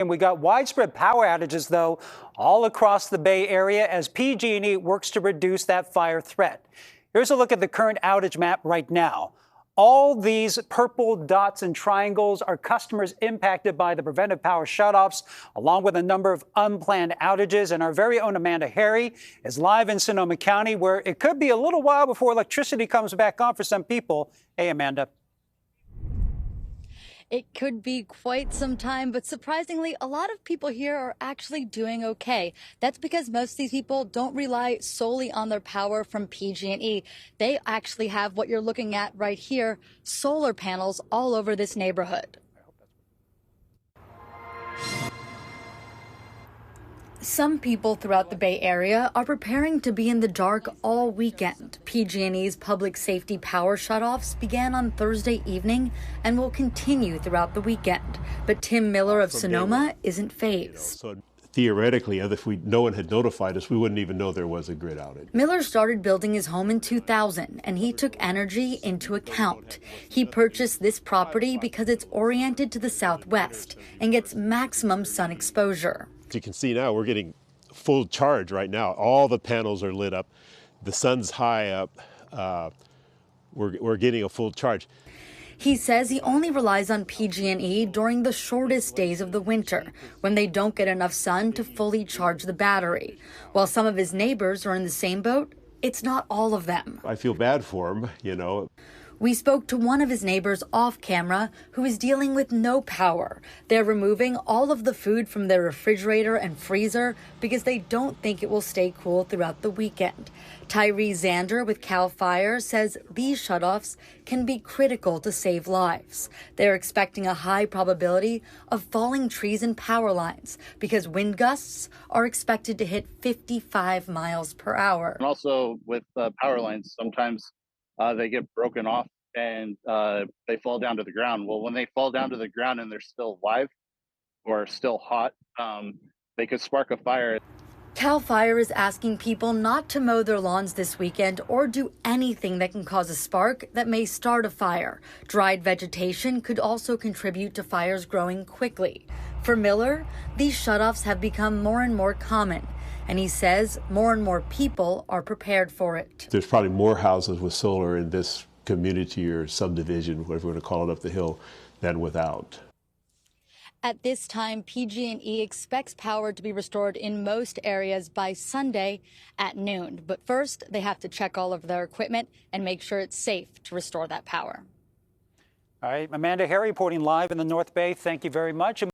And we got widespread power outages, though, all across the Bay Area as PG&E works to reduce that fire threat. Here's a look at the current outage map right now. All these purple dots and triangles are customers impacted by the preventive power shutoffs, along with a number of unplanned outages. And our very own Amanda Harry is live in Sonoma County, where it could be a little while before electricity comes back on for some people. Hey, Amanda. It could be quite some time, but surprisingly, a lot of people here are actually doing okay. That's because most of these people don't rely solely on their power from PG&E. They actually have what you're looking at right here, solar panels all over this neighborhood. Some people throughout the Bay Area are preparing to be in the dark all weekend. PG&E's public safety power shutoffs began on Thursday evening and will continue throughout the weekend. But Tim Miller of Sonoma isn't fazed. So theoretically, if no one had notified us, we wouldn't even know there was a grid outage. Miller started building his home in 2000, and he took energy into account. He purchased this property because it's oriented to the southwest and gets maximum sun exposure. As you can see now, we're getting full charge right now. All the panels are lit up. The sun's high up. We're getting a full charge. He says he only relies on PG&E during the shortest days of the winter, when they don't get enough sun to fully charge the battery. While some of his neighbors are in the same boat, it's not all of them. I feel bad for him, you know. We spoke to one of his neighbors off camera who is dealing with no power. They're removing all of the food from their refrigerator and freezer because they don't think it will stay cool throughout the weekend. Tyree Zander with CAL FIRE says these shutoffs can be critical to save lives. They're expecting a high probability of falling trees and power lines because wind gusts are expected to hit 55 miles per hour. And also with power lines, sometimes they get broken off and they fall down to the ground. Well, when they fall down to the ground and they're still live or still hot, they could spark a fire. CAL FIRE is asking people not to mow their lawns this weekend or do anything that can cause a spark that may start a fire. Dried vegetation could also contribute to fires growing quickly. For Miller, these shutoffs have become more and more common, and he says more and more people are prepared for it. There's probably more houses with solar in this community or subdivision, whatever we're going to call it, up the hill, than without. At this time, PG&E expects power to be restored in most areas by Sunday at noon. But first, they have to check all of their equipment and make sure it's safe to restore that power. All right, Amanda Harry reporting live in the North Bay. Thank you very much.